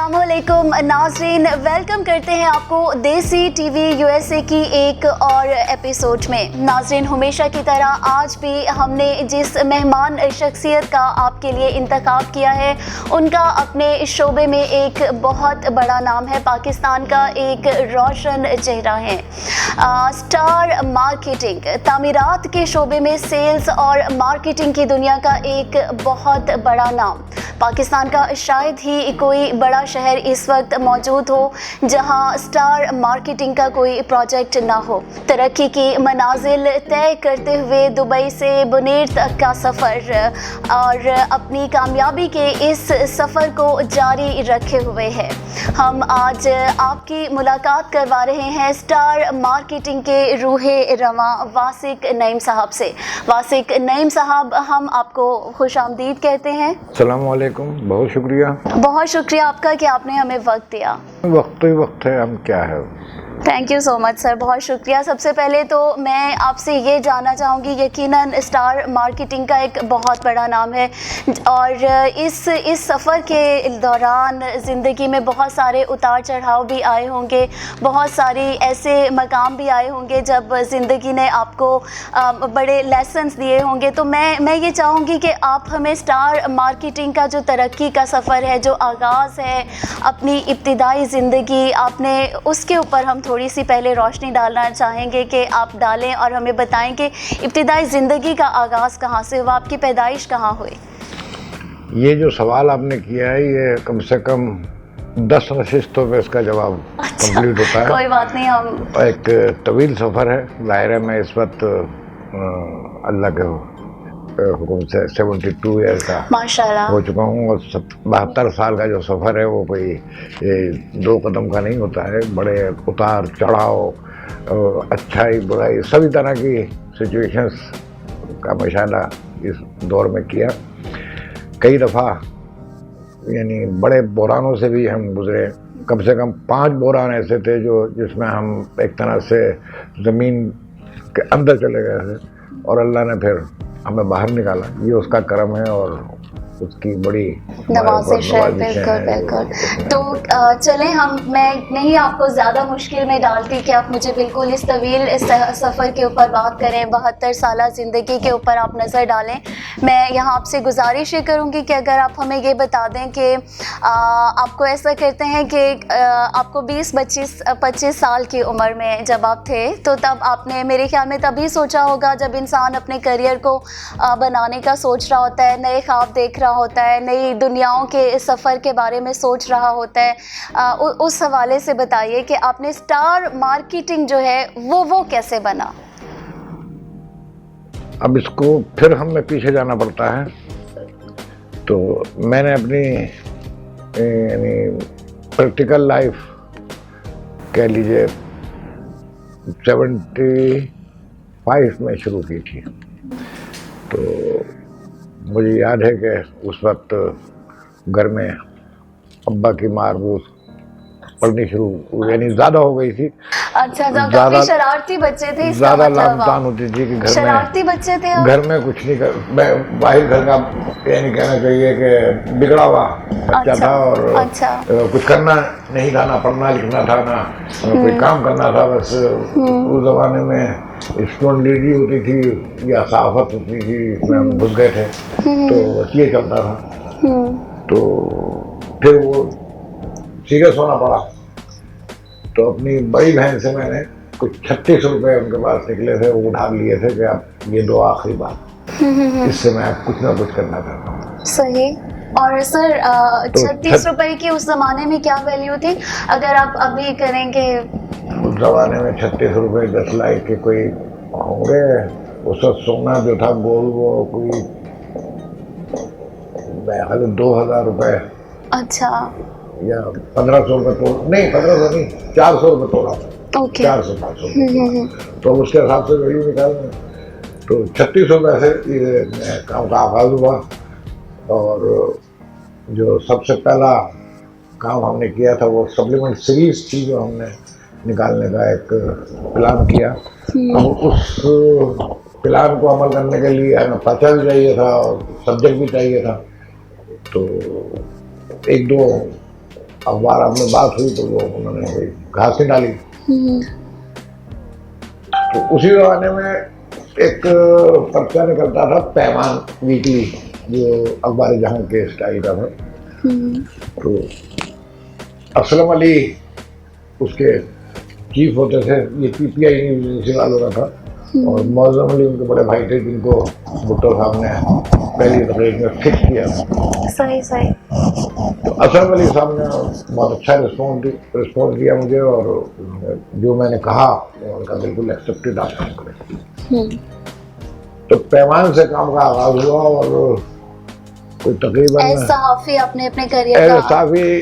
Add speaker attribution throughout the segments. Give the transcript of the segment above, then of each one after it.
Speaker 1: अस्सलामुअलैकुम नाज़रीन, वेलकम करते हैं आपको देसी टीवी यूएसए की एक और एपिसोड में। नाज़रीन, हमेशा की तरह आज भी हमने जिस मेहमान शख्सियत का आपके लिए इंतखाब किया है उनका अपने शोबे में एक बहुत बड़ा नाम है, पाकिस्तान का एक रोशन चेहरा है। स्टार मार्केटिंग, तामीरात के शोबे में सेल्स और मार्केटिंग की दुनिया का एक बहुत बड़ा नाम। पाकिस्तान का शायद ही कोई बड़ा शहर इस वक्त मौजूद हो जहां स्टार मार्केटिंग का कोई प्रोजेक्ट ना हो। तरक्की की मनाजिल तय करते हुए दुबई से बुनेर तक का सफ़र और अपनी कामयाबी के इस सफ़र को जारी रखे हुए है। हम आज आपकी मुलाकात करवा रहे हैं स्टार मार्केटिंग के रूहे रवां वासिक नईम साहब से। वासिक नईम साहब, हम आपको खुशामदीद कहते हैं।
Speaker 2: अस्सलाम वालेकुम, बहुत शुक्रिया।
Speaker 1: बहुत शुक्रिया आपका कि आपने हमें वक्त दिया।
Speaker 2: वक्त ही वक्त है, हम क्या है।
Speaker 1: Thank you so much sir, बहुत शुक्रिया। सबसे पहले तो मैं आपसे ये जानना चाहूँगी, यकीनन स्टार मार्केटिंग का एक बहुत बड़ा नाम है और इस सफ़र के दौरान ज़िंदगी में बहुत सारे उतार चढ़ाव भी आए होंगे, बहुत सारी ऐसे मकाम भी आए होंगे जब ज़िंदगी ने आपको बड़े लेसन्स दिए होंगे। तो मैं ये चाहूँगी कि आप हमें स्टार मार्केटिंग का जो तरक्की का सफ़र है, जो आगाज़ है अपनी इब्तिदाई ज़िंदगी, आपने उसके ऊपर हम थोड़ी सी पहले रोशनी डालना चाहेंगे कि आप डालें और हमें बताएं कि इब्तिदाई ज़िंदगी का आगाज़ कहाँ से हुआ, आपकी पैदाइश कहाँ हुई।
Speaker 2: ये जो सवाल आपने किया है, ये कम से कम 10 नशिस्तों में इसका जवाब कंप्लीट होता है।
Speaker 1: कोई बात नहीं, हम
Speaker 2: एक तवील सफ़र है। ज़ाहिर है मैं इस वक्त अल्लाह के हुक्म से 72 ईयर का
Speaker 1: माशाल्लाह
Speaker 2: हो चुका हूँ और 72 साल का जो सफ़र है वो कोई 2 कदम का नहीं होता है। बड़े उतार चढ़ाव, अच्छाई बुराई, सभी तरह की सिचुएशंस का मुशाहिदा इस दौर में किया। कई दफ़ा यानी बड़े बहरानों से भी हम गुजरे। कम से कम 5 बहरान ऐसे थे जिसमें हम एक तरह से ज़मीन के अंदर चले गए थे और अल्लाह ने फिर हमें बाहर निकाला। ये उसका करम है और उसकी बड़ी
Speaker 1: नवाज़िश है। बिल्कुल बिल्कुल। तो चलें, मैं नहीं आपको ज़्यादा मुश्किल में डालती कि आप मुझे बिल्कुल इस तवील सफ़र के ऊपर बात करें, 72 साल ज़िंदगी के ऊपर आप नज़र डालें। मैं यहाँ आपसे गुजारिश ये करूँगी कि अगर आप हमें ये बता दें कि आपको ऐसा करते हैं कि आपको 20-25 साल की उम्र में जब आप थे तो तब आपने मेरे ख्याल में तभी सोचा होगा जब इंसान अपने करियर को बनाने का सोच रहा होता है, नए ख्वाब देख रहा होता है, नई दुनियाओं के सफ़र के बारे में सोच रहा होता है। उस हवाले से बताइए कि आपने स्टार मार्केटिंग जो है वो कैसे बना।
Speaker 2: अब इसको फिर हमें पीछे जाना पड़ता है। तो मैंने अपनी यानी प्रैक्टिकल लाइफ कह लीजिए 75 में शुरू की थी। तो मुझे याद है कि उस वक्त घर में अब्बा की मार पड़नी शुरू यानी ज़्यादा हो गई थी।
Speaker 1: अच्छा, काफी शरारती बच्चे थे।
Speaker 2: ज़्यादा लामतान होती थी कि घर
Speaker 1: शरारती बच्चे थे।
Speaker 2: घर में कुछ नहीं कर, मैं बाहर घर का यानी कहना चाहिए कि बिगड़ा हुआ बच्चा था और कुछ करना नहीं था, ना पढ़ना लिखना था, ना कोई काम करना था। बस उस ज़माने में स्टूडेंट लेडी होती थी या सहाफ़त होती थी, इसमें हम घुस गए थे। तो बस ये चलता था। तो फिर वो सीरियस होना पड़ा। तो अपनी बड़ी बहन से मैंने कुछ 36 रुपए उनके पास निकले थे, वो उठा लिए थे कि आप ये दो आखिरी बात, इससे मैं कुछ ना कुछ करना चाहता हूँ।
Speaker 1: सही। और सर 36 रुपए की उस जमाने में क्या वैल्यू थी, अगर आप अभी करेंगे?
Speaker 2: उस जमाने में 36 रुपए 10 लाख के कोई होंगे। उस वक्त सोना जो था गोल्ड वो कोई 2000 रुपए।
Speaker 1: अच्छा।
Speaker 2: या 1500 रुपये तोड़ा, नहीं 1500 नहीं, 400 रुपये तोड़ा। 400-500। तो उसके हिसाब से वैल्यू निकालें। तो 36 रुपये से ये काम का आगाज़ हुआ। और जो सबसे पहला काम हमने किया था वो सप्लीमेंट सीरीज थी, जो हमने निकालने का एक प्लान किया। अब उस प्लान को अमल करने के लिए हमें पैसा भी चाहिए था और सब्जेक्ट भी चाहिए था। तो 1-2 अखबार में बात हुई तो वो उन्होंने कोई घास नहीं डाली। तो उसी जमाने में एक पर्चा निकलता था पैमान वीकली, जो अखबार जहां के स्टाइल का था। तो असलम अली उसके चीफ होते थे, ये PPI न्यूज़ वालों का था, और मौजम अली उनके बड़े भाई थे जिनको भुट्टो साहब ने पहली तकरीर में फिक्स किया था।
Speaker 1: सही सही।
Speaker 2: तो असलम अली साहब ने बहुत अच्छा रिस्पॉन्स दिया मुझे, और जो मैंने कहा उनका बिल्कुल एक्सेप्टेड आप काम करें। तो पैमान से काम का आगाज हुआ, और कोई तकरीबन
Speaker 1: सहाफ़ी अपने अपने करियर का
Speaker 2: सहाफ़ी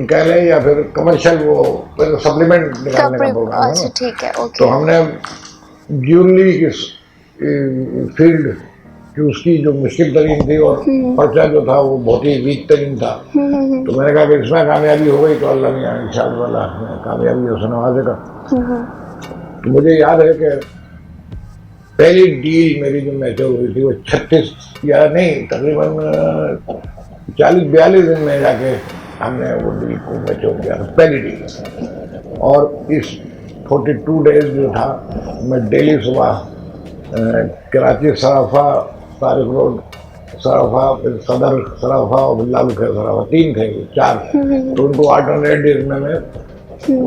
Speaker 2: कह लें या फिर कमर्शियल वो सप्लीमेंट निकालने का प्रोग्राम है।
Speaker 1: अच्छा ठीक है, ओके।
Speaker 2: तो हमने ज्वेलरी की फील्ड की उसकी जो मुश्किल तरीन थी और पर्चा जो था वो बहुत ही वीक तरीन था। तो मैंने कहा कि इसमें कामयाबी हो गई तो अल्लाह ने इंशाअल्लाह कामयाबी उसे नवाजेगा। तो मुझे याद है कि पहली डील मेरी जो मैच्योर हुई थी वो 36 या नहीं तकरीबन 40-42 दिन में जाके हमने वो डील को मैच्योर किया था, पहली डील। और इस 42 डेज जो था मैं डेली सुबह कराची सराफा, तारिक रोड सराफा, फिर सदर सराफा और लालू खे सराफा, 3 थे 4। तो उनको अल्टरनेट डेज में मैं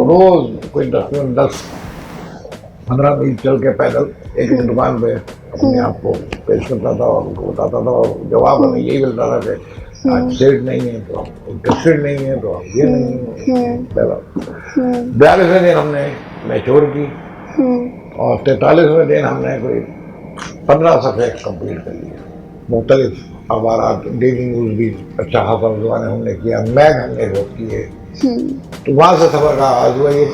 Speaker 2: रोज कोई 10-15 मील चल के पैदल एक दुकान पे अपने आप को पेश करता था और उनको बताता था, और जवाब हमें यही मिलता था कि आज सेट नहीं है तो आप इंटरेस्टेड नहीं है तो आप ये नहीं है। 42वें दिन हमने मैच्योर की, और 43वें दिन हमने कोई 15 सफ़े कंप्लीट कर लिए। मुख्तलिफ अखबार, डेली न्यूज़ भी अच्छा खासा उस हमने किया, मैग हमने बहुत किए। तो वहाँ से सफ़र का आगाज हुआ ये।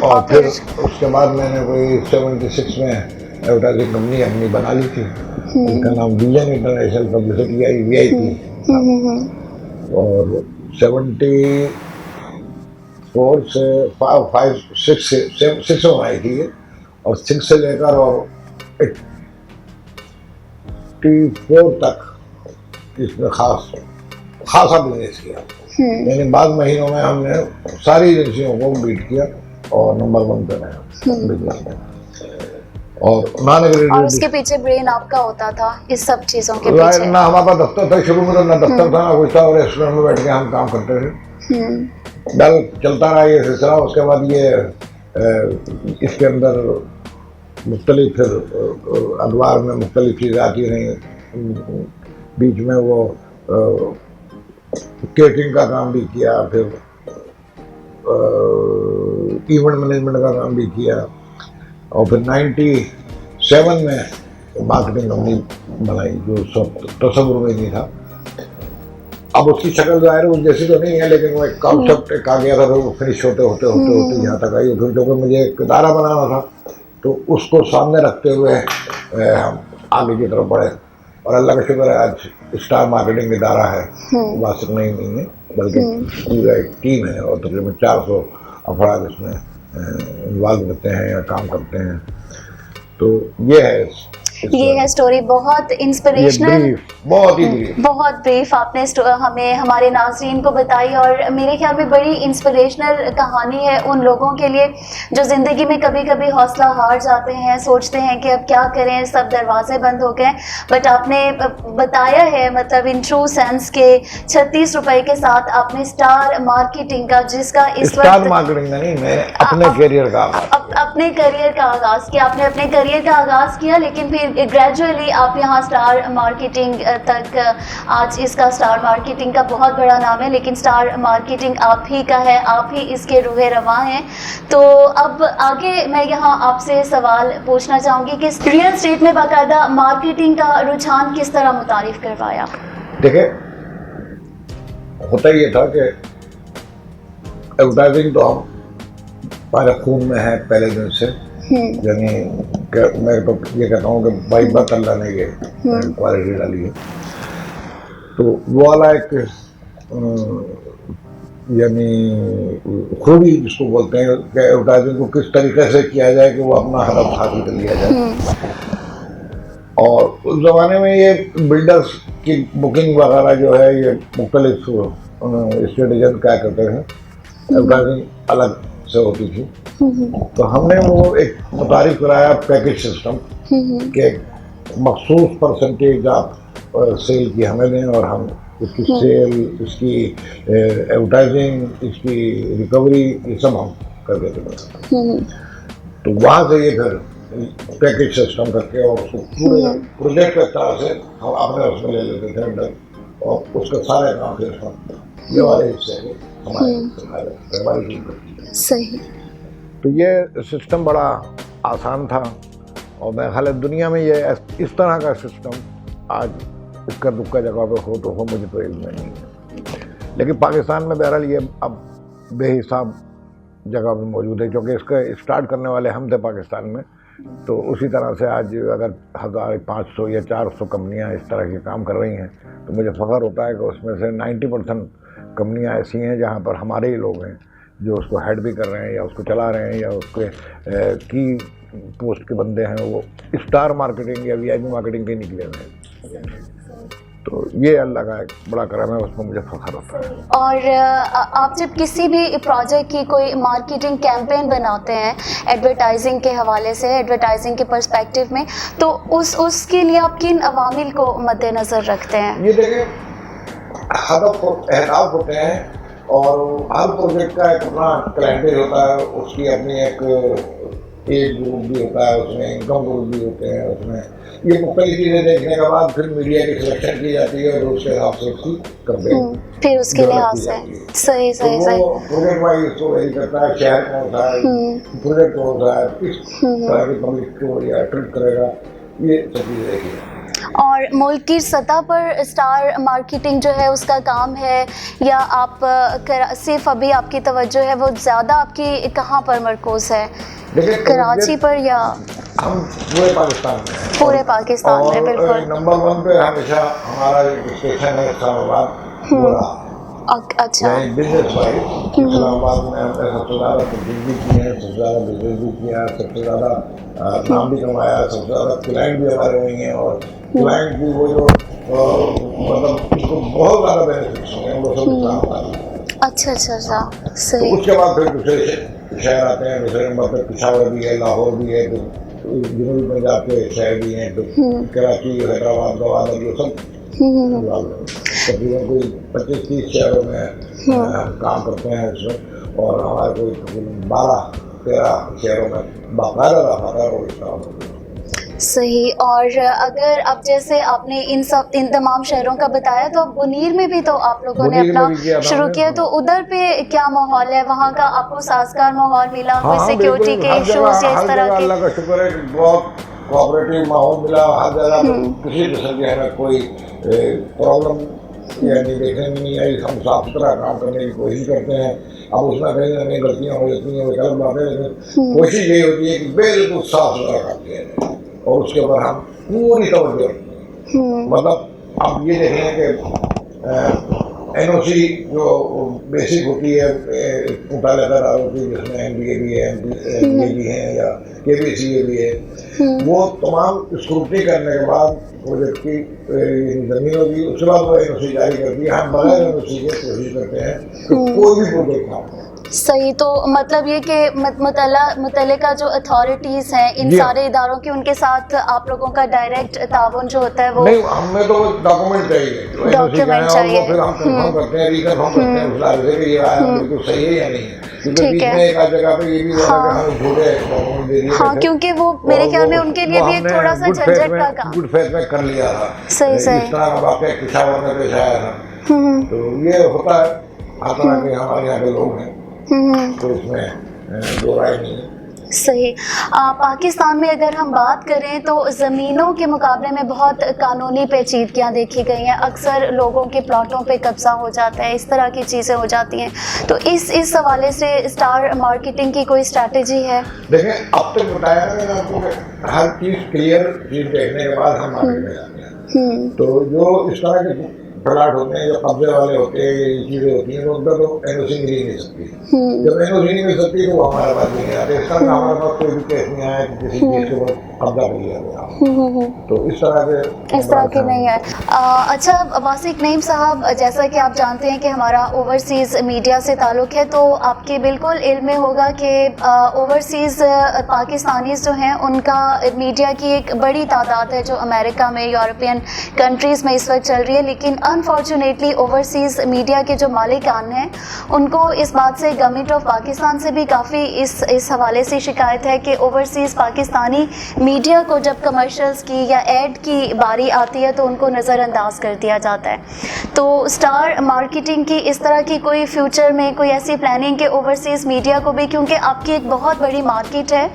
Speaker 2: और फिर उसके बाद मैंने कोई 76 में एडवर्टाइजिंग कंपनी अपनी बना ली थी, जिसका नाम विजन इंटरनेशनल पब्लिसिटी आई, VIP। और 74 से 6 में आई थी, और 6 से लेकर और 84 तक इसमें खासा बिजनेस किया। यानी बाद महीनों में हमने सारी एजेंसियों को बीट किया और नंबर 1 पे रहे बिजनेस में। और
Speaker 1: और उसके पीछे ब्रेन आपका होता था इस सब चीजों के पीछे?
Speaker 2: ना हमारे पास दफ्तर था शुरू में, तो ना दफ्तर था ना कुछ था, और रेस्टोरेंट में बैठ के हम काम करते थे। डल चलता रहा ये सिलसिला। उसके बाद ये इसके अंदर मुख्तलिफ फिर अखबार में मुख्तलिफ चीज़ें आती रहीं। बीच में वो केटरिंग का काम भी किया, फिर इवेंट मैनेजमेंट का काम भी किया, और फिर 97 में मार्केटिंग कंपनी बनाई जो सब तस्वुर में नहीं था। अब उसकी शक्ल ज़ाहिर उस जैसी तो नहीं है, लेकिन वो एक कॉन्सेप्ट एक आ गया था, तो फिनिश होते यहाँ तक आई। फिर जो मुझे एक इदारा बनाना था तो उसको सामने रखते हुए हम आगे की तरफ बढ़े, और अल्लाह का शुक्र है आज स्टार मार्केटिंग इदारा है, वास्तव नहीं है बल्कि पूरा एक टीम है, और तकरीबन 400 अफराद इसमें इन्वॉल्व रहते हैं या काम करते हैं। तो ये है
Speaker 1: स्टोरी। बहुत इंस्पिरेशनल, बहुत ब्रीफ आपने हमें हमारे नाज़रीन को बताई, और मेरे ख्याल में बड़ी इंस्पिरेशनल कहानी है उन लोगों के लिए जो ज़िंदगी में कभी कभी हौसला हार जाते हैं, सोचते हैं कि अब क्या करें, सब दरवाजे बंद हो गए। बट आपने बताया है मतलब इन ट्रू सेंस के 36 रुपए के साथ आपने स्टार मार्केटिंग का, जिसका इस
Speaker 2: वक्त मार्केटिंग नहीं, मैंने अपने करियर का
Speaker 1: अपने करियर का आगाज़ किया, आपने अपने करियर का आगाज़ किया, लेकिन फिर ग्रेजुअली आप यहाँ स्टार मार्केटिंग तक, आज इसका स्टार मार्केटिंग का बहुत बड़ा नाम है, लेकिन स्टार मार्केटिंग आप ही का है, आप ही इसके रूहे रवां हैं। तो अब आगे मैं यहाँ आपसे सवाल पूछना चाहूँगी कि रियल एस्टेट में बाकायदा मार्केटिंग का रुझान किस तरह मुतारिफ करवाया?
Speaker 2: देखिए, होता ये था कि एडवर्टाइजिंग तो हम हमारे खून में है पहले दिन से। यानी मैं तो ये कहता हूँ कि भाई बात अल्लाह ने ये क्वालिटी डाली है। तो वो वाला एक यानी खूबी जिसको बोलते हैं कि एडवर्टाइजिंग को किस तरीके से किया जाए कि वो अपना हदफ हासिल कर लिया जाए। और उस ज़माने में ये बिल्डर्स की बुकिंग वगैरह जो है ये मुख्तलिफ स्टेट एजेंट क्या करते हैं, एडवर्टाइजिंग अलग से होती थी। तो हमने वो एक मुतारिफ कराया पैकेज सिस्टम के मखसूस परसेंटेज आप सेल की हमें दें और हम इसकी सेल, इसकी एडवर्टाइजिंग, इसकी रिकवरी, ये सब हम कर देते। तो वहाँ से ये फिर पैकेज सिस्टम करके और उसको पूरे प्रोजेक्ट के तरह से हम अपने उसमें ले लेते थे अंदर, और उसके सारे काम फिर हम ये वाले हिस्से हमारे
Speaker 1: सही।
Speaker 2: तो ये सिस्टम बड़ा आसान था, और मैं ख्याल दुनिया में ये इस तरह का सिस्टम आज इक्का दुक्का जगह पे हो तो हो, मुझे तो इल्म नहीं है। लेकिन पाकिस्तान में बहरहाल ये अब बेहिसाब जगह पे मौजूद है, क्योंकि इसका स्टार्ट करने वाले हम थे पाकिस्तान में। तो उसी तरह से आज अगर 1500 या 400 कंपनियां इस तरह के काम कर रही हैं, तो मुझे फ़ख्र होता है कि उसमें से 90% कंपनियां ऐसी हैं जहां पर हमारे ही लोग हैं जो उसको हेड भी कर रहे हैं या उसको चला रहे हैं, या उसके की पोस्ट के बंदे हैं वो स्टार मार्केटिंग या VIP मार्केटिंग के निकले हुए हैं। तो ये अल्लाह का एक बड़ा करम है, उसमें मुझे फ़ख्र होता है।
Speaker 1: और आप जब किसी भी प्रोजेक्ट की कोई मार्केटिंग कैंपेन बनाते हैं एडवर्टाइजिंग के हवाले से, एडवर्टाइजिंग के पर्सपेक्टिव में, तो उसके लिए आप किन अवामिल को मद्देनज़र रखते हैं?
Speaker 2: ये देखिए, हदफ अहदाफ होते हैं, और हर प्रोजेक्ट का एक अपना क्लाइंटेल होता है, उसकी अपनी एक एज ग्रुप भी होता है, उसमें इनकम ग्रुप भी होते हैं, उसमें ये मुख्तलिफ चीज़ें देखने के बाद फिर मीडिया की सिलेक्शन की जाती है, और उसके हिसाब से उसकी कंपेन
Speaker 1: फिर उसके लिहाज से सही सही
Speaker 2: तो
Speaker 1: सही
Speaker 2: प्रोजेक्ट वाइज उसको वही करता है, शहर कौन सा है, प्रोजेक्ट कौन सा है, किस तरह की पब्लिक को अट्रैक्ट करेगा, ये सब चीज़ें देखिए।
Speaker 1: और मुल्क की सतह पर स्टार मार्केटिंग जो है उसका काम है, या आप सिर्फ अभी आपकी तवज्जो है वो ज़्यादा आपकी कहाँ पर मरकूज़ है, कराची पर या
Speaker 2: हम पूरे पाकिस्तान में?
Speaker 1: पूरे पाकिस्तान में, बिल्कुल।
Speaker 2: नंबर 1 पे हमेशा हमारा स्टेशन है इस्लामाबाद।
Speaker 1: अच्छा,
Speaker 2: बिजनेस वाइज इस्लामाबाद में हमने सबसे ज़्यादा प्रोजेक्ट भी किए हैं, सबसे ज़्यादा बिजनेस भी किया है, सबसे ज़्यादा नाम भी कमाया, सबसे ज़्यादा क्लाइंट भी हमारे हुए हैं, और क्लाइंट भी वो जो मतलब उसको बहुत ज़्यादा बेनिफिट्स हैं वो सब इस्लामाबाद।
Speaker 1: अच्छा अच्छा अच्छा, सही।
Speaker 2: तो उसके बाद फिर दूसरे शहर आते हैं, दूसरे नंबर पर पिशावर भी है, लाहौर भी है, जनूबी पंजाब के शहर भी हैं, तो कराची, हैदराबाद, गवादर, ये सब तकरीबन कोई 25-30 शहरों में हम काम करते हैं इसमें, और हमारे कोई तकरीबन 12-13 शहरों में बाकायदा रहा और स्टाफ।
Speaker 1: सही। और अगर अब जैसे आपने इन तमाम शहरों का बताया, तो अब बुनीर में भी तो आप लोगों ने अपना शुरू किया, तो उधर पे क्या माहौल है? वहाँ का आपको साजगार माहौल मिला? कोई सिक्योरिटी के इश्यूज या इस तरह के?
Speaker 2: अल्लाह का शुक्र है, बहुत कोऑपरेटिव माहौल मिला हर जगह। किसी किस्म की हमें कोई प्रॉब्लम यानी देखने में नहीं आई। हम साफ सुथरा काम करने की कोशिश करते हैं। अब उसमें कहीं ना कहीं गलतियाँ हो जाती हैं, वो गलत बात है, लेकिन कोशिश यही होती है कि बिल्कुल साफ सुथरा काम किया जाए और उसके ऊपर हम पूरी तवज्जो रखते हैं। मतलब आप ये देख लें कि NOC जो बेसिक होती है मुताला करार होती है, जिसमें MBA भी है, MBA भी है या KBCA भी है, वो तमाम स्क्रूटनी करने के बाद प्रोजेक्ट की जमीन होगी, उसके बाद वो NOC जारी करती है। हम बगैर NOC के कोशिश करते हैं कि कोई भी प्रोजेक्ट ना हो।
Speaker 1: सही। तो मतलब ये कि मुतल्लिका जो अथॉरिटीज़ हैं, इन सारे इदारों के, उनके साथ आप लोगों का डायरेक्ट ताउन जो होता है वो
Speaker 2: नहीं, हमें तो डॉक्यूमेंट चाहिए,
Speaker 1: डॉक्यूमेंट चाहिए,
Speaker 2: फिर हम कंफर्म करते हैं, रिकन्फर्म करते हैं उस इदारे से कि ये आया बिल्कुल सही है या नहीं है। क्योंकि बीच में एक जगह पे ये भी हुआ कि हमें झूठे डॉक्यूमेंट दे दिए।
Speaker 1: हाँ, क्योंकि वो मेरे ख्याल में उनके लिए भी एक थोड़ा सा झंझट का काम
Speaker 2: गुड फेथ में कर लिया था।
Speaker 1: सही सही।
Speaker 2: इस तरह का वाकया पिशावर में पेश आया था। तो ये होता है, हर तरह के हमारे यहाँ के लोग हैं, तो इसमें दो राय नहीं है।
Speaker 1: सही। पाकिस्तान में अगर हम बात करें तो ज़मीनों के मुकाबले में बहुत कानूनी पेचीदगियाँ देखी गई हैं। अक्सर लोगों के प्लॉटों पे कब्जा हो जाता है, इस तरह की चीज़ें हो जाती हैं। तो इस हवाले से स्टार मार्केटिंग की कोई स्ट्रैटेजी है?
Speaker 2: देखें, अब तक बताया मैंने आपको, हर चीज़ क्लियर चीज़ देखने के बाद हम आगे में जाते हैं। तो जो इस तरह के प्लाट होते हैं, जो कब्जे वाले होते हैं, ये चीजें होती हैं, तो उनका तो एनओसी मिल ही नहीं सकती। जब एनओसी नहीं मिल सकती तो वो हमारे पास नहीं आते। इस तरह का हमारे पास कोई भी केस नहीं आया कि किसी चीज के ऊपर कब्जा कर लिया गया। तो इस तरह के
Speaker 1: नहीं है। अच्छा वासिक नईम साहब, जैसा कि आप जानते हैं कि हमारा ओवरसीज़ मीडिया से ताल्लुक़ है, तो आपके बिल्कुल इल्म में होगा कि ओवरसीज़ पाकिस्तानीज़ जो हैं उनका मीडिया की एक बड़ी तादाद है जो अमेरिका में, यूरोपियन कंट्रीज़ में इस वक्त चल रही है। लेकिन अनफॉर्चुनेटली ओवरसीज़ मीडिया के जो मालिकान हैं उनको इस बात से गवर्नमेंट ऑफ पाकिस्तान से भी काफ़ी इस हवाले से शिकायत है कि ओवरसीज़ पाकिस्तानी मीडिया को जब कमर्शियल्स की या एड की बारी आती है तो उनको नज़रअंदाज कर दिया जाता है। तो स्टार मार्केटिंग की इस तरह की कोई फ्यूचर में कोई ऐसी प्लानिंग के ओवरसीज़ मीडिया को भी, क्योंकि आपकी एक बहुत बड़ी मार्केट है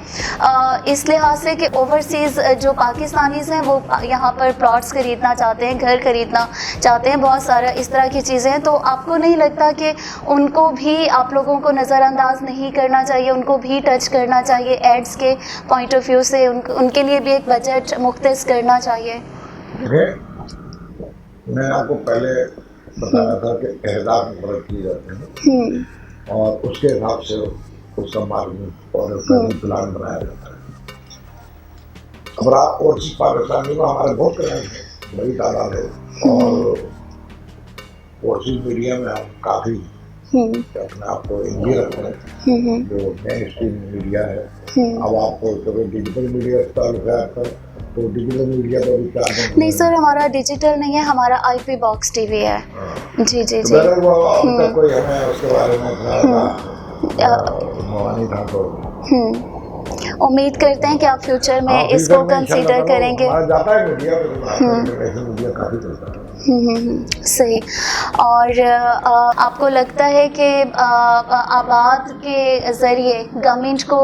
Speaker 1: इस लिहाज से कि ओवरसीज़ जो पाकिस्तानीज़ हैं वो यहाँ पर प्लॉट्स खरीदना चाहते हैं, घर खरीदना चाहते हैं, बहुत सारा इस तरह की चीज़ें हैं। तो आपको नहीं लगता कि उनको भी आप लोगों को नज़रअंदाज नहीं करना चाहिए, उनको भी टच करना चाहिए एड्स के पॉइंट ऑफ व्यू से, उनके लिए भी एक बजट मुख्तस करना चाहिए?
Speaker 2: मैं आपको पहले बताया था कि अहदाफ मुकर्रर किए जाते हैं और उसके हिसाब से उसका मार्ग और प्लान बनाया जाता है। अब और पाकिस्तानी को हमारे बहुत करेंगे, बड़ी तादाद है और ओवरसीज़ मीडिया में हम काफ़ी अपने आप को इंडिया रखते हैं जो मेन स्ट्रीम मीडिया है। अब आपको डिजिटल मीडिया ताल्लुक है आपका, तो डिजिटल मीडिया का भी
Speaker 1: नहीं सर, हमारा डिजिटल नहीं है, हमारा IP बॉक्स टीवी है। जी जी जी।
Speaker 2: कोई हमें उसके बारे में नहीं था, तो
Speaker 1: उम्मीद करते हैं कि आप फ्यूचर में इसको कंसीडर करेंगे।
Speaker 2: जाता है मीडिया काफ़ी चलता है।
Speaker 1: सही। और आपको लगता है कि आबाद के ज़रिए गवर्नमेंट को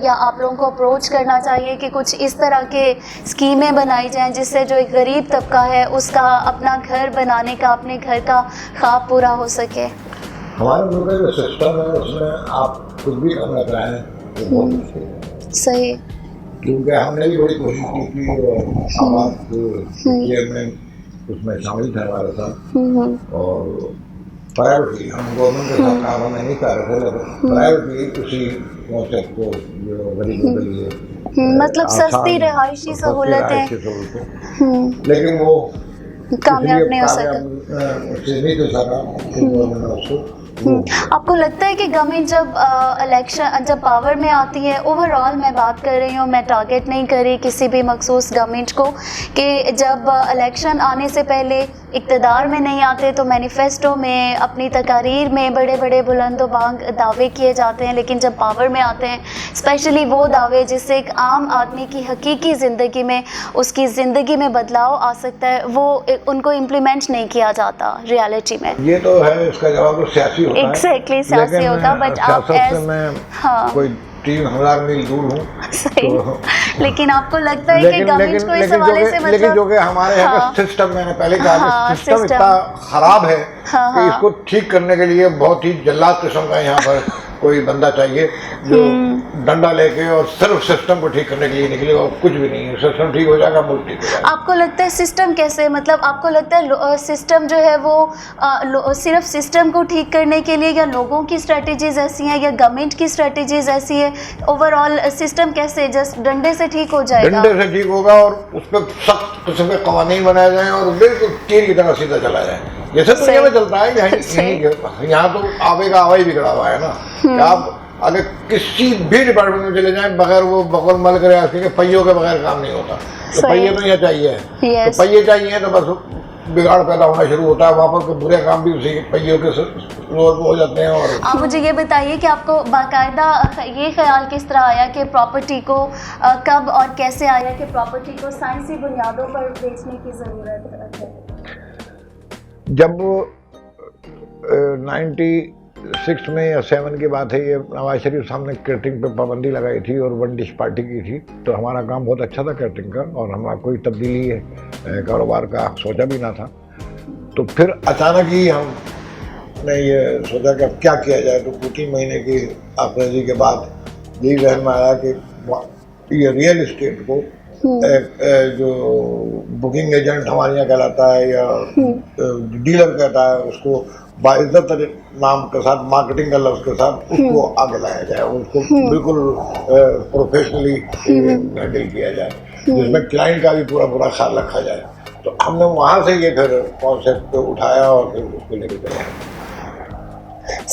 Speaker 1: या आप लोगों को अप्रोच करना चाहिए कि कुछ इस तरह के स्कीमें बनाई जाएं जिससे जो एक गरीब तबका है उसका अपना घर बनाने का, अपने घर का ख्वाब पूरा हो सके?
Speaker 2: हमारे मुल्क का जो सिस्टम है उसमें आप कुछ भी करना चाहें तो बहुत मुश्किल है।
Speaker 1: सही।
Speaker 2: क्योंकि हमने भी बड़ी कोशिश की थी और आवाज़ उसमें शामिल थे हमारे साथ, और प्राइवेटली हम गवर्नमेंट के साथ काम हमें नहीं कर रहे थे, लेकिन प्राइवेटली उसी कॉन्सेप्ट को जो गरीबों के लिए
Speaker 1: मतलब सस्ती रिहायशी सहूलतें,
Speaker 2: लेकिन वो
Speaker 1: कामयाब नहीं हो सका।
Speaker 2: नहीं तो सका।
Speaker 1: आपको लगता है कि गवर्नमेंट जब पावर में आती है, ओवरऑल मैं बात कर रही हूँ, मैं टारगेट नहीं कर रही किसी भी मखसूस गवर्नमेंट को, कि जब इलेक्शन आने से पहले इक़्तिदार में नहीं आते तो मैनिफेस्टो में, अपनी तकारीर में बड़े बड़े बुलंद बांग दावे किए जाते हैं, लेकिन जब पावर में आते हैं स्पेशली वो दावे जिससे एक आम आदमी की हकीकी ज़िंदगी में, उसकी ज़िंदगी में बदलाव आ सकता है, वो उनको इम्प्लीमेंट नहीं किया जाता रियलिटी में।
Speaker 2: ये तो है, इसका जवाब तो सियासी होता है।
Speaker 1: एग्जैक्टली सियासी होगा, बट आप
Speaker 2: कोई 3000 मील दूर हूँ।
Speaker 1: सही। तो लेकिन आपको लगता है कि गवर्नमेंट को इस हवाले से मतलब,
Speaker 2: लेकिन जो कि हमारे यहाँ का सिस्टम, मैंने पहले कहा कि सिस्टम इतना खराब है कि इसको ठीक करने के लिए बहुत ही जल्लाद किस्म का यहाँ पर कोई बंदा चाहिए जो डंडा लेके और सिर्फ सिस्टम को ठीक करने के लिए निकले, और कुछ भी नहीं है। सिस्टम ठीक हो जाएगा, मुल्क ठीक हो जाएगा।
Speaker 1: आपको लगता है सिस्टम कैसे, मतलब आपको लगता है सिस्टम जो है वो सिर्फ सिस्टम को ठीक करने के लिए, या लोगों की स्ट्रेटजीज ऐसी हैं, या गवर्नमेंट की स्ट्रेटजीज ऐसी है? ओवरऑल सिस्टम कैसे जस्ट डंडे से ठीक हो जाएगा?
Speaker 2: डंडे से ठीक होगा और उस पर सख्त किस्म के कवानीन बनाए जाएं और बिल्कुल तीर की तरह सीधा चला जाए, जैसे दुनिया में चलता है। यहाँ तो आवे का आवा ही बिगड़ा हुआ है ना। आप अगर किसी भी डिपार्टमेंट में चले जाएं, बगैर वो बगल मल करे पहियों के बगैर काम नहीं होता। तो पहिए तो यहाँ चाहिए, तो पहिए चाहिए तो बस बिगाड़ पैदा होना शुरू होता है, वहाँ पर बुरे काम भी उसी पहियों के रोड पर हो जाते हैं। और
Speaker 1: आप मुझे ये बताइए कि आपको बाकायदा ये ख्याल किस तरह आया कि प्रॉपर्टी को कब और कैसे आया कि प्रॉपर्टी को साइंसी बुनियादों पर बेचने की ज़रूरत है?
Speaker 2: जब 96 में या 7 की बात है, ये नवाज शरीफ साहब ने कैटरिंग पे पाबंदी लगाई थी और 1 डिश पार्टी की थी, तो हमारा काम बहुत अच्छा था कैटरिंग का, और हमारा कोई तब्दीली कारोबार का सोचा भी ना था। तो फिर अचानक ही हमने ये सोचा कि अब क्या किया जाए। तो 2-3 महीने की आखिरी के बाद यही जहन में आया कि ये रियल इस्टेट को जो बुकिंग एजेंट हमारे यहाँ कहलाता है या डीलर कहता है, उसको बाइज्जत नाम के साथ, मार्केटिंग का लफ्ज के साथ उसको आगे लाया जाए, उसको बिल्कुल प्रोफेशनली हैंडल किया जाए, जिसमें क्लाइंट का भी पूरा पूरा ख्याल रखा जाए। तो हमने वहाँ से ये फिर कॉन्सेप्ट उठाया और फिर उसको लेके गए,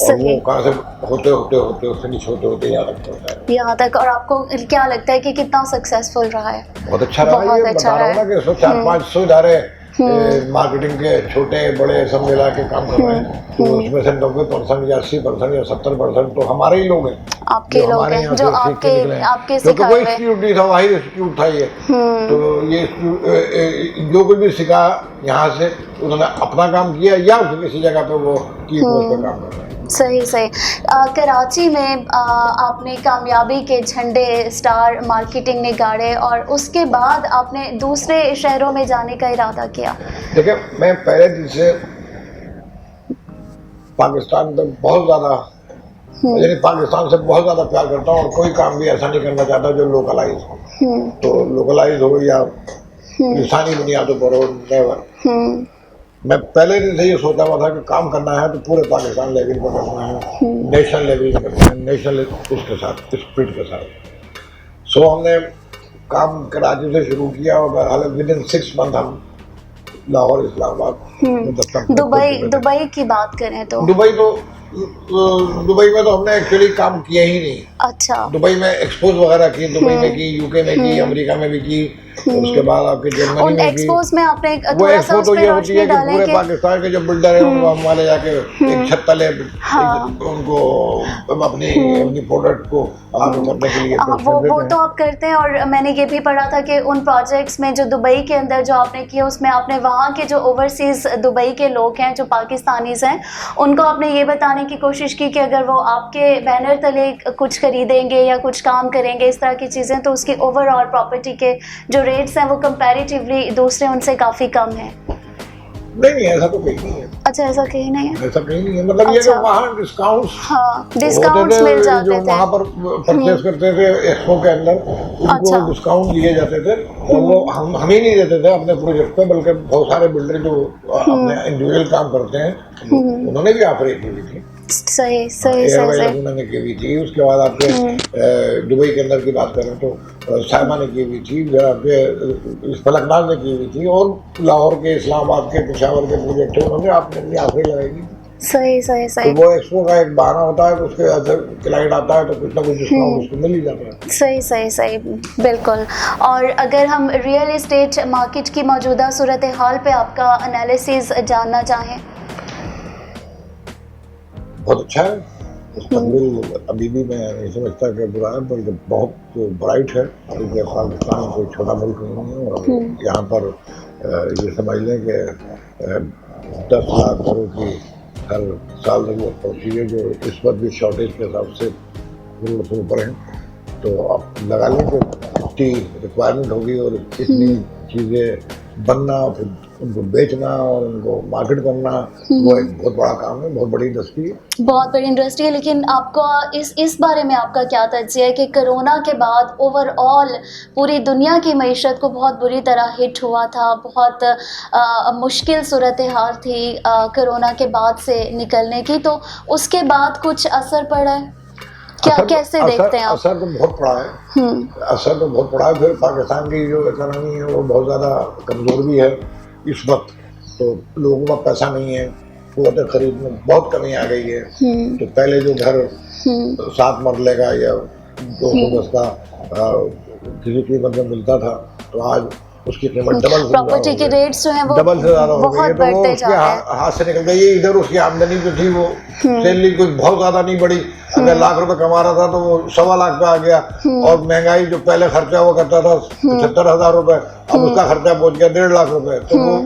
Speaker 2: और वो कहाँ से होते होते फिनिश होते यहाँ तक पहुँचा है,
Speaker 1: यहाँ तक। और आपको क्या लगता है कि कितना सक्सेसफुल रहा है?
Speaker 2: बहुत अच्छा रहा।
Speaker 1: बहुत
Speaker 2: ये
Speaker 1: अच्छा
Speaker 2: बता रहा हूँ ना कि 400-500 इदारे मार्केटिंग के छोटे बड़े सब मिला के काम कर रहे हैं, तो उसमें से 90% या 80% या 70% तो हमारे ही लोग हैं,
Speaker 1: आपके लोग हैं जो आपके सिखा
Speaker 2: कोई इंस्टीट्यूट नहीं था, वही इंस्टीट्यूट था ये। तो ये जो कोई भी सीखा यहाँ से, उन्होंने अपना काम किया या किसी जगह पे वो की पोस्ट पे काम कर रहे हैं।
Speaker 1: सही सही। कराची में आपने कामयाबी के झंडे स्टार मार्केटिंग ने गाड़े और उसके बाद आपने दूसरे शहरों में जाने का इरादा किया।
Speaker 2: देखिए, मैं पहले दिन से पाकिस्तान में बहुत ज़्यादा, यानी पाकिस्तान से बहुत ज़्यादा प्यार करता हूँ, और कोई काम भी ऐसा नहीं करना चाहता जो लोकलाइज हो। तो लोकलाइज हो या इंसानी बुनियादों पर हो, नेवर। मैं पहले दिन से ये सोचा हुआ था कि काम करना है तो पूरे पाकिस्तान लेवल पर करना है, नेशनल लेवल पर करना है, नेशनल उसके साथ, स्पिरिट के साथ। सो हमने काम कराची से शुरू किया और विद इन 6 मंथ हम लाहौर, इस्लामाबाद,
Speaker 1: दुबई की बात करें तो
Speaker 2: दुबई में तो हमने एक्चुअली काम किया ही नहीं।
Speaker 1: अच्छा।
Speaker 2: दुबई में एक्सपोज वगैरह की, दुबई में की, यूके में की, अमेरिका में भी की, उसके बाद आपके जर्मनी में भी।
Speaker 1: एक्सपोज में आपने
Speaker 2: वो एक्सपो तो ये होती है कि पूरे पाकिस्तान के जो बिल्डर है उनको हम वाले जाके एक छत तले उनको अपनी प्रोडक्ट को आगे करने के लिए
Speaker 1: वो तो आप करते हैं। और मैंने ये भी पढ़ा था कि उन प्रोजेक्ट्स में जो दुबई के अंदर जो आपने किया, उसमें आपने वहाँ के जो ओवरसीज दुबई के लोग हैं, जो पाकिस्तानीज हैं, उनको आपने ये बताने की कोशिश की कि अगर वो आपके बैनर तले कुछ खरीदेंगे या कुछ काम करेंगे, इस तरह की चीज़ें, तो उसकी ओवरऑल प्रॉपर्टी के जो रेट्स हैं वो कंपैरेटिवली दूसरे उनसे काफ़ी कम है।
Speaker 2: नहीं, ऐसा तो कहीं नहीं है।
Speaker 1: अच्छा, ऐसा कहीं नहीं है?
Speaker 2: ऐसा कहीं नहीं है, मतलब ये जो वहाँ डिस्काउंट्स,
Speaker 1: डिस्काउंट्स मिल जाते थे,
Speaker 2: जो वहाँ पर परचेस करते थे एक्सपो के अंदर, उनको डिस्काउंट दिए जाते थे, और वो हम ही नहीं देते थे अपने प्रोजेक्ट पे, बल्कि बहुत सारे बिल्डर जो अपने इंडिविजुअल काम करते हैं उन्होंने भी ऑफर की हुई थी।
Speaker 1: सही सही सही
Speaker 2: उन्होंने की हुई थी। उसके बाद आपके दुबई के अंदर की बात करें तो साइमा ने की हुई थी, आपके फलकनाज ने की हुई थी, और लाहौर के, इस्लामाबाद के, पेशावर के प्रोजेक्ट उन्होंने अपनी ऑफर लगाई।
Speaker 1: सही सही सही।
Speaker 2: तो वो एक्सपो का एक बहाना होता है, तो उसके अंदर क्लाइंट आता है तो कुछ ना कुछ डिस्काउंट उसको मिल ही जाता है।
Speaker 1: सही सही सही, बिल्कुल। और अगर हम रियल एस्टेट मार्केट की मौजूदा सूरत हाल पे आपका एनालिसिस जानना चाहें?
Speaker 2: बहुत अच्छा है। मुस्तकबिल अभी भी मैं नहीं समझता कि बुरा है, बल्कि बहुत ब्राइट है, क्योंकि पाकिस्तान कोई छोटा मुल्क नहीं है, और यहाँ पर ये समझ लें कि 10 लाख घरों की हर साल जरूरत पड़ती है, जो इस वक्त भी शॉर्टेज के हिसाब से जरूरत से ऊपर हैं। तो आप लगा लें कि इतनी रिक्वायरमेंट होगी, और इतनी चीज़ें बनना, फिर उनको बेचना और उनको मार्केट करना, वो एक बहुत बड़ा काम है, बहुत बड़ी इंडस्ट्री है,
Speaker 1: बहुत बड़ी इंडस्ट्री है। लेकिन आपका इस बारे में आपका क्या तज्जिया है कि कोरोना के बाद ओवरऑल पूरी दुनिया की मईशत को बहुत बुरी तरह हिट हुआ था, बहुत मुश्किल सूरत हाल थी कोरोना के बाद से निकलने की, तो उसके बाद कुछ असर पड़ा है क्या? कैसे देखते हैं आप?
Speaker 2: असर तो बहुत पड़ा है, असर तो बहुत पड़ा है। फिर पाकिस्तान की जो इकोनॉमी है वो बहुत ज़्यादा कमज़ोर भी है इस वक्त, तो लोगों का पैसा नहीं है, कुव्वत खरीद में बहुत कमी आ गई है। तो पहले जो घर 7 मरले का या 200 गज का किसी कीमत में मिलता था, तो आज उसकी कीमत डबल से
Speaker 1: प्रॉपर्टी के रेट्स जो हैं वो
Speaker 2: डबल से ज़्यादा हो गई है। तो वो उसके हाथ से निकल गई है। इधर उसकी आमदनी जो थी वो सैलरी कुछ बहुत ज़्यादा नहीं बढ़ी। अगर लाख रुपए कमा रहा था तो वो 1.25 लाख पे आ गया, और महंगाई जो पहले खर्चा वो करता था 75,000 रुपए, अब उसका खर्चा पहुंच गया 1.5 लाख रुपए। तो वो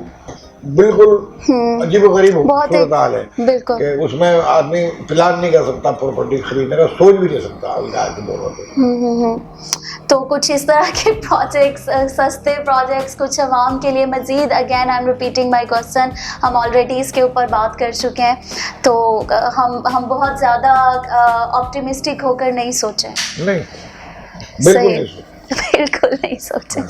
Speaker 2: बिल्कुल अजीब गरीब सूरत हाल है कि उसमें आदमी प्लान नहीं कर सकता प्रॉपर्टी खरीदने का, सोच भी नहीं सकता आज के दौर में।
Speaker 1: तो कुछ इस तरह के प्रोजेक्ट्स, सस्ते प्रोजेक्ट्स कुछ आवाम के लिए मज़ीद, again I am repeating my question, हम ऑलरेडी इसके ऊपर बात कर चुके हैं, तो हम बहुत ज़्यादा ऑप्टिमिस्टिक होकर नहीं सोचें।
Speaker 2: नहीं, बिल्कुल नहीं।
Speaker 1: बिल्कुल नहीं सोचा।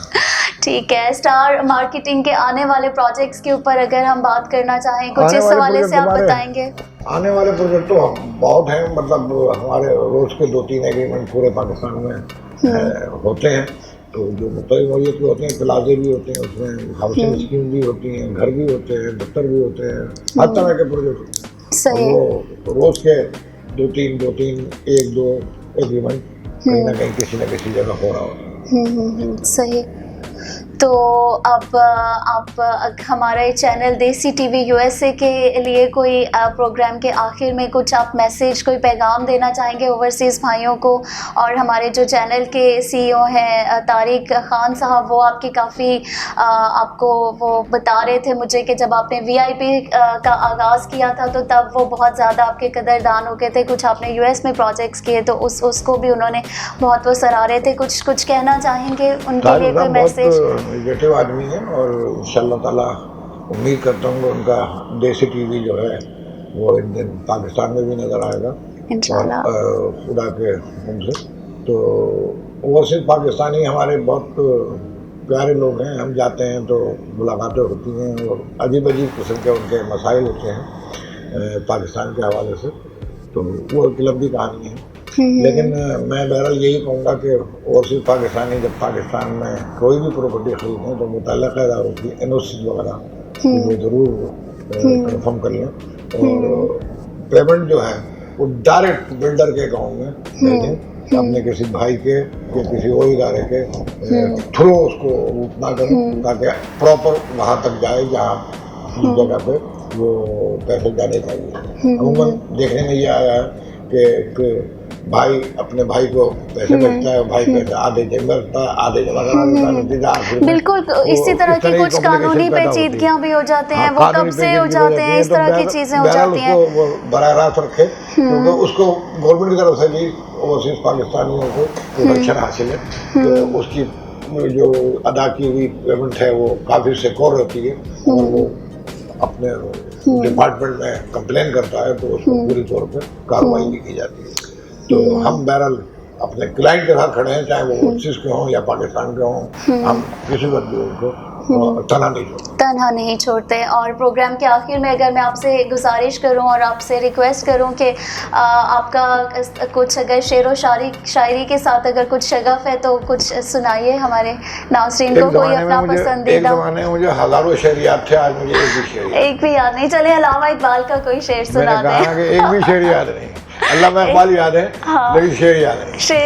Speaker 1: ठीक है, स्टार मार्केटिंग के आने वाले प्रोजेक्ट्स के ऊपर अगर हम बात करना चाहें, कुछ इस हवाले से आप बताएंगे?
Speaker 2: आने वाले प्रोजेक्ट तो बहुत हैं, मतलब हमारे रोज के 2-3 एग्रीमेंट पूरे पाकिस्तान में होते हैं। तो जो मुख्तलिफ नौइयत के होते हैं, प्लाजे भी होते हैं, उसमें हाउसिंग स्कीम भी होती हैं, घर भी होते हैं, दफ्तर भी होते हैं, हर तरह के प्रोजेक्ट।
Speaker 1: सही।
Speaker 2: वो रोज के 2-3 1-2 एग्रीमेंट कहीं ना कहीं किसी न किसी जगह हो रहा होता है।
Speaker 1: सही। तो अब आप हमारे चैनल देसी टीवी यूएसए के लिए कोई प्रोग्राम के आखिर में कुछ आप मैसेज, कोई पैगाम देना चाहेंगे ओवरसीज़ भाइयों को? और हमारे जो चैनल के सीईओ हैं तारिक खान साहब, वो आपकी काफ़ी आपको वो बता रहे थे मुझे कि जब आपने वीआईपी का आगाज़ किया था तो तब वो बहुत ज़्यादा आपके कदरदान हो गए थे। कुछ आपने यूएस में प्रोजेक्ट्स किए तो उसको भी उन्होंने बहुत वो सराह रहे थे। कुछ कहना चाहेंगे उनके लिए, कोई मैसेज?
Speaker 2: नेगेटिव आदमी है और इंशाअल्लाह ताला उम्मीद करता हूँ कि उनका देसी टीवी जो है वो एक दिन पाकिस्तान में भी नज़र आएगा इंशाअल्लाह खुदा के हुक्म से। तो वो सिर्फ पाकिस्तानी हमारे बहुत प्यारे लोग हैं, हम जाते हैं तो मुलाकातें होती हैं और अजीब किस्म के उनके मसाइल होते हैं पाकिस्तान के हवाले से, तो वो एक लंबी कहानी है। लेकिन मैं बहरहाल यही कहूँगा कि और सिर्फ पाकिस्तानी जब पाकिस्तान में कोई भी प्रॉपर्टी खरीदें तो मुतल्लिक़ा इदारों की एनओसी वगैरह वो ज़रूर कंफर्म कर लें और पेमेंट जो है वो डायरेक्ट बिल्डर के अकाउंट में भेजें, अपने किसी भाई के या किसी और इदारे के थ्रू उसको ना करें, ताकि प्रॉपर वहाँ तक जाए जहाँ जगह पे वो पैसे जाने चाहिए। अमूमन देखने में ये आया है कि भाई अपने भाई को पैसे भेजता है, भाई पैसे आधे जमा करता है, आधे जमा करा देता है।
Speaker 1: बिल्कुल, इसी तरह की कुछ कानूनी पेचीदगियां भी हो जाते हैं, वो कब से हो जाते हैं, इस तरह की चीजें हो जाती हैं।
Speaker 2: वो बराह रास्त रखे, क्योंकि उसको गवर्नमेंट की तरफ से भी ओवरसीज पाकिस्तानियों को प्रोटेक्शन हासिल है, तो उसकी जो अदा की हुई पेमेंट है वो काफ़ी सिक्योर रहती है और वो अपने डिपार्टमेंट में कंप्लेन करता है तो उसको पूरी तौर पर कार्रवाई भी की जाती है। तो हम बहरहाल अपने क्लाइंट के साथ खड़े हैं, चाहे वो ओवरसीज के हों या पाकिस्तान के हों, हम किसी वक्त भी उनको तनहा नहीं छोड़ते। और प्रोग्राम के आखिर में अगर मैं आपसे गुजारिश करूं और आपसे रिक्वेस्ट करूं कि आपका कुछ अगर शेर व शायरी के साथ अगर कुछ शगफ है तो कुछ सुनाइए हमारे नाज़रीन को, कोई अपना पसंदीदा। एक ज़माने में मुझे हज़ारों शेर याद थे, आज मुझे एक भी
Speaker 1: याद नहीं। चले अलामा इकबाल का कोई शेर सुना दें।
Speaker 2: एक भी शेर याद नहीं, अल्लामा इकबाल याद है, हाँ, लेकिन शेर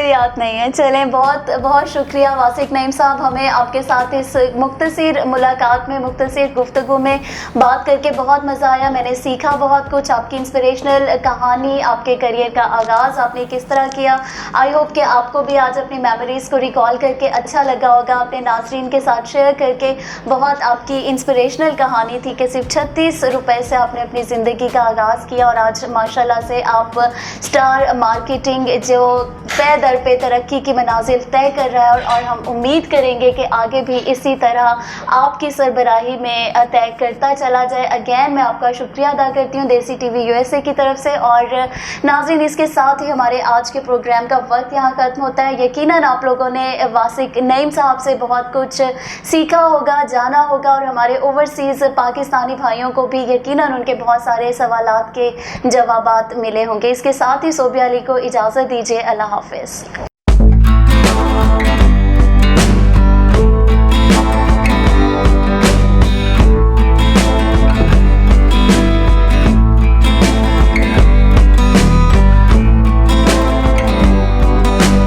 Speaker 2: याद नहीं है। चलें, बहुत बहुत शुक्रिया वासिक नईम साहब, हमें आपके साथ इस मुख्तसर मुलाकात में, मुख्तसर गुफ्तगू में बात करके बहुत मज़ा आया। मैंने सीखा बहुत कुछ, आपकी इंस्पिरेशनल कहानी, आपके करियर का आगाज़ आपने किस तरह किया। आई होप कि आपको भी आज अपनी मेमोरीज़ को रिकॉल करके अच्छा लगा होगा, अपने नाज़रीन के साथ शेयर करके। बहुत आपकी इंस्पिरेशनल कहानी थी कि सिर्फ 36 रुपये से आपने अपनी ज़िंदगी का आगाज़ किया और आज माशाल्लाह से आप स्टार मार्केटिंग जो पे दर पे तरक्की की मनाजिल तय कर रहा है और हम उम्मीद करेंगे कि आगे भी इसी तरह आपकी सरबराही में तय करता चला जाए। अगेन मैं आपका शुक्रिया अदा करती हूँ देसी टीवी यूएसए की तरफ से। और नाज़रीन, इसके साथ ही हमारे आज के प्रोग्राम का वक्त यहाँ ख़त्म होता है। यकीनन आप लोगों ने वासिक नईम साहब से बहुत कुछ सीखा होगा, जाना होगा और हमारे ओवरसीज़ पाकिस्तानी भाइयों को भी यकीनन उनके बहुत सारे सवालात के जवाबात मिले होंगे। इसके साथ ही सोबिया अली को इजाज़त दीजिए। अल्लाह हाफ़िज़।